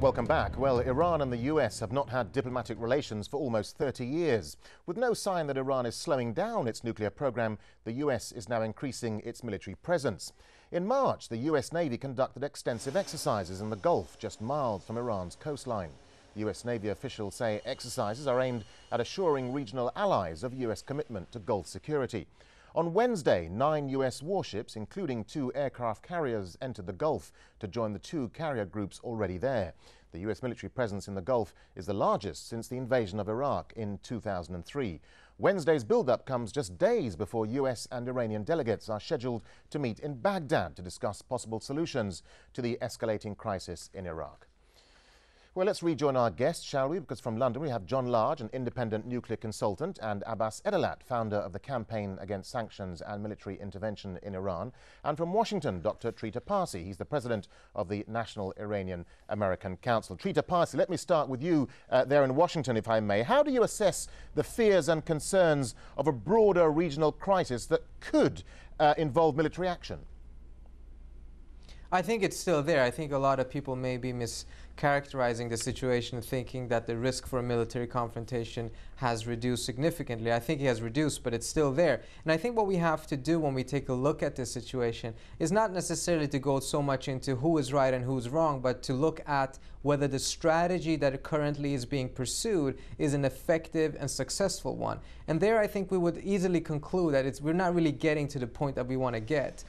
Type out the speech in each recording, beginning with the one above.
Welcome back. Well, Iran and the US have not had diplomatic relations for almost 30 years. With no sign that Iran is slowing down its nuclear program, the US is now increasing its military presence. In March, the US Navy conducted extensive exercises in the Gulf, just miles from Iran's coastline. US Navy officials say exercises are aimed at assuring regional allies of US commitment to Gulf security. On Wednesday, 9 US warships, including 2 aircraft carriers, entered the Gulf to join the 2 carrier groups already there. The US military presence in the Gulf is the largest since the invasion of Iraq in 2003. Wednesday's build-up comes just days before US and Iranian delegates are scheduled to meet in Baghdad to discuss possible solutions to the escalating crisis in Iraq. Well, let's rejoin our guests, shall we? Because from London we have John Large, an independent nuclear consultant, and Abbas Edalat, founder of the Campaign Against Sanctions and Military Intervention in Iran. And from Washington, Dr. Trita Parsi. He's the president of the National Iranian-American Council. Trita Parsi, let me start with you there in Washington, if I may. How do you assess the fears and concerns of a broader regional crisis that could involve military action? I think it's still there. I think a lot of people may be mischaracterizing the situation, thinking that the risk for a military confrontation has reduced significantly. I think it has reduced, but it's still there. And I think what we have to do when we take a look at this situation is not necessarily to go so much into who is right and who's wrong, but to look at whether the strategy that currently is being pursued is an effective and successful one. And there I think we would easily conclude that we're not really getting to the point that we want to get.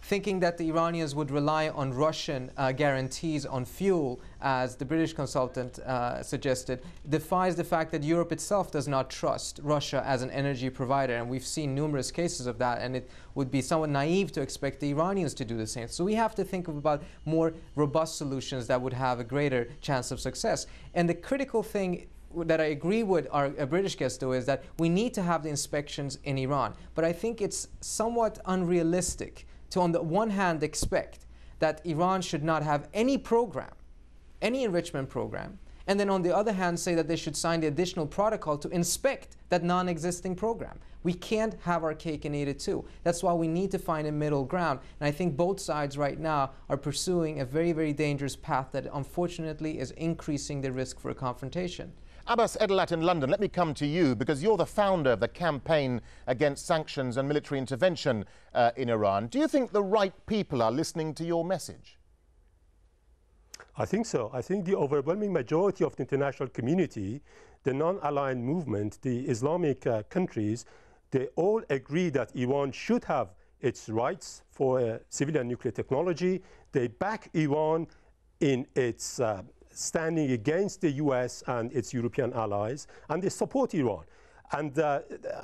Thinking that the Iranians would rely on Russian guarantees on fuel, as the British consultant suggested, defies the fact that Europe itself does not trust Russia as an energy provider. And we've seen numerous cases of that, and it would be somewhat naive to expect the Iranians to do the same. So we have to think about more robust solutions that would have a greater chance of success. And the critical thing that I agree with our British guest, though, is that we need to have the inspections in Iran. But I think it's somewhat unrealistic to, on the one hand, expect that Iran should not have any program, any enrichment program, and then on the other hand say that they should sign the additional protocol to inspect that non-existing program. We can't have our cake and eat it too. That's why we need to find a middle ground. And I think both sides right now are pursuing a very, very dangerous path that unfortunately is increasing the risk for a confrontation. Abbas Edalat in London, let me come to you because you're the founder of the Campaign Against Sanctions and Military Intervention in Iran. Do you think the right people are listening to your message? I think so. I think the overwhelming majority of the international community, the non-aligned movement, the Islamic countries, they all agree that Iran should have its rights for civilian nuclear technology. They back Iran in its standing against the US and its European allies, and they support Iran. And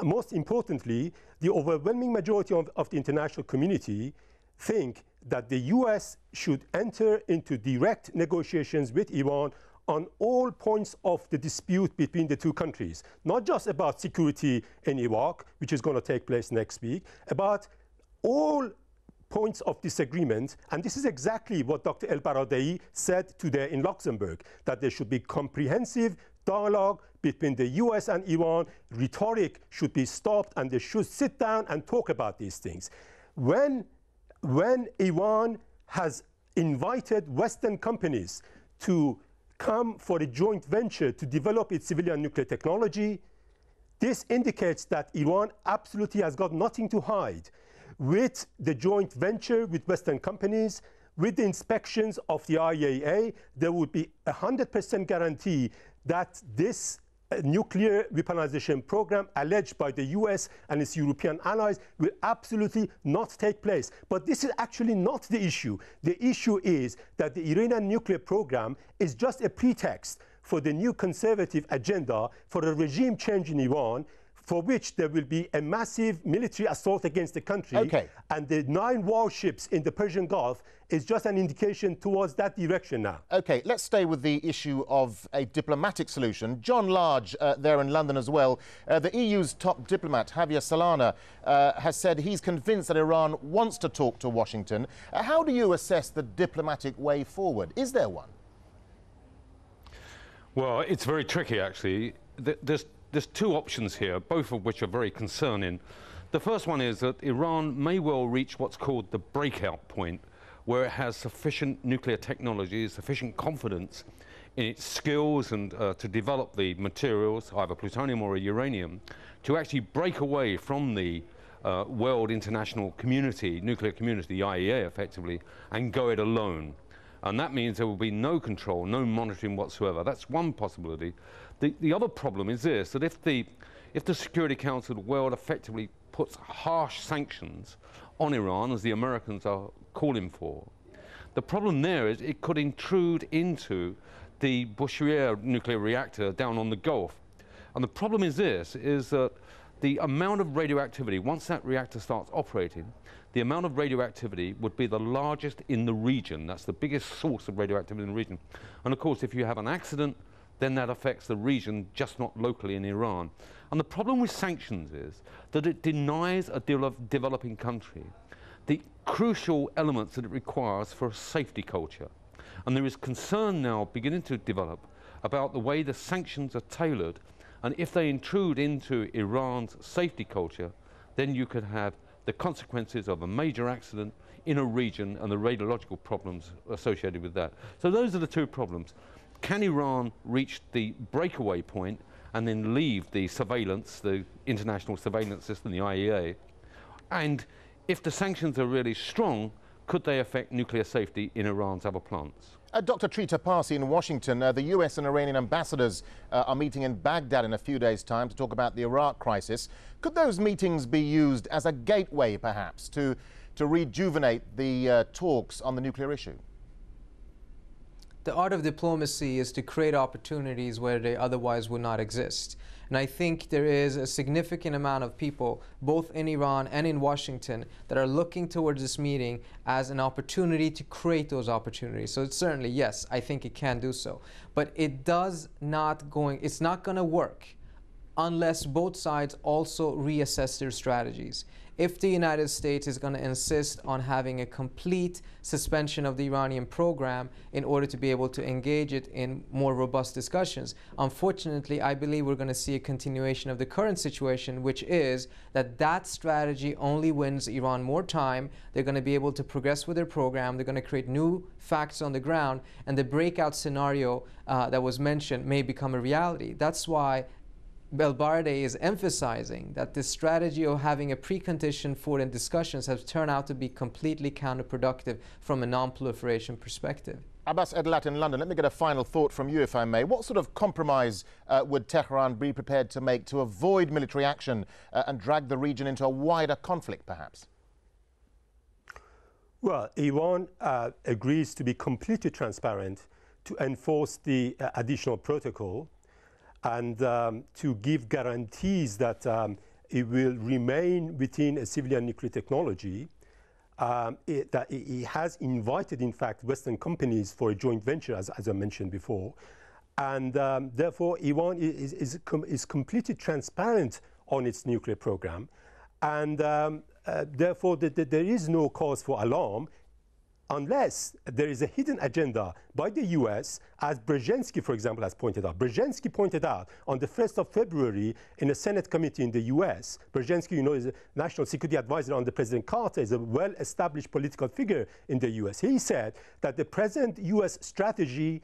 most importantly, the overwhelming majority of the international community think that the US should enter into direct negotiations with Iran on all points of the dispute between the two countries, not just about security in Iraq, which is going to take place next week, about all points of disagreement. And this is exactly what Dr. El-Baradei said today in Luxembourg, that there should be comprehensive dialogue between the US and Iran. Rhetoric should be stopped, and they should sit down and talk about these things. When Iran has invited Western companies to come for a joint venture to develop its civilian nuclear technology, this indicates that Iran absolutely has got nothing to hide. With the joint venture with Western companies, with the inspections of the IAEA, there would be 100% guarantee that this nuclear weaponization program alleged by the US and its European allies will absolutely not take place. But this is actually not the issue. The issue is that the Iranian nuclear program is just a pretext for the new conservative agenda for a regime change in Iran, for which there will be a massive military assault against the country. Okay. And the 9 warships in the Persian Gulf is just an indication towards that direction now. Okay, let's stay with the issue of a diplomatic solution. John Large, there in London as well. The EU's top diplomat, Javier Solana, has said he's convinced that Iran wants to talk to Washington. How do you assess the diplomatic way forward? Is there one? Well, it's very tricky, actually. There's 2 options here, both of which are very concerning. The first one is that Iran may well reach what's called the breakout point, where it has sufficient nuclear technology, sufficient confidence in its skills and to develop the materials, either plutonium or uranium, to actually break away from the world international community, nuclear community, the IEA effectively, and go it alone. And that means there will be no control, no monitoring whatsoever. That's one possibility. The other problem is this, that if the Security Council of the world effectively puts harsh sanctions on Iran, as the Americans are calling for, the problem there is it could intrude into the Bushehr nuclear reactor down on the Gulf. And the problem is this, is that the amount of radioactivity, once that reactor starts operating, the amount of radioactivity would be the largest in the region. That's the biggest source of radioactivity in the region. And of course, if you have an accident, then that affects the region, just not locally in Iran. And the problem with sanctions is that it denies a developing country the crucial elements that it requires for a safety culture. And there is concern now beginning to develop about the way the sanctions are tailored, and if they intrude into Iran's safety culture, then you could have the consequences of a major accident in a region and the radiological problems associated with that. So those are the two problems. Can Iran reach the breakaway point and then leave the surveillance, the international surveillance system, the IEA? And if the sanctions are really strong, could they affect nuclear safety in Iran's other plants? Dr. Trita Parsi in Washington, the US and Iranian ambassadors are meeting in Baghdad in a few days' time to talk about the Iraq crisis. Could those meetings be used as a gateway, perhaps, to rejuvenate the talks on the nuclear issue? The art of diplomacy is to create opportunities where they otherwise would not exist. And I think there is a significant amount of people, both in Iran and in Washington, that are looking towards this meeting as an opportunity to create those opportunities. So it's certainly, yes, I think it can do so. But it's not going to work unless both sides also reassess their strategies. If the United States is going to insist on having a complete suspension of the Iranian program in order to be able to engage it in more robust discussions, unfortunately, I believe we're going to see a continuation of the current situation, which is that strategy only wins Iran more time. They're going to be able to progress with their program. They're going to create new facts on the ground, and the breakout scenario that was mentioned may become a reality. That's why Belbaradei is emphasizing that this strategy of having a precondition for the discussions has turned out to be completely counterproductive from a non-proliferation perspective. Abbas Edlat in London, let me get a final thought from you, if I may. What sort of compromise would Tehran be prepared to make to avoid military action and drag the region into a wider conflict, perhaps? Well, Iran agrees to be completely transparent, to enforce the additional protocol, and to give guarantees that it will remain within a civilian nuclear technology. That it has invited, in fact, Western companies for a joint venture, as I mentioned before. And therefore, Iran is completely transparent on its nuclear program. And therefore, there is no cause for alarm, unless there is a hidden agenda by the US, as Brzezinski, for example, has pointed out. Brzezinski pointed out on the 1st of February in a Senate committee in the US. Brzezinski, you know, is a national security advisor under President Carter, is a well-established political figure in the US. He said that the present US strategy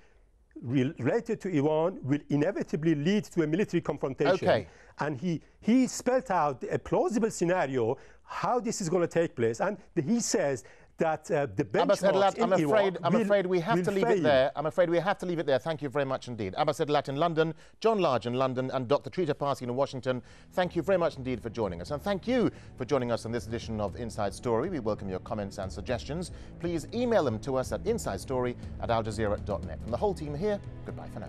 related to Iran will inevitably lead to a military confrontation. Okay. And he spelled out a plausible scenario how this is going to take place. And he says that the benchmarks in Iran I'm afraid we have to leave it there. I'm afraid we have to leave it there. Thank you very much indeed. Abbas Edlat in London, John Large in London, and Dr. Trita Parsi in Washington. Thank you very much indeed for joining us. And thank you for joining us on this edition of Inside Story. We welcome your comments and suggestions. Please email them to us at insidestory@aljazeera.net. From the whole team here, goodbye for now.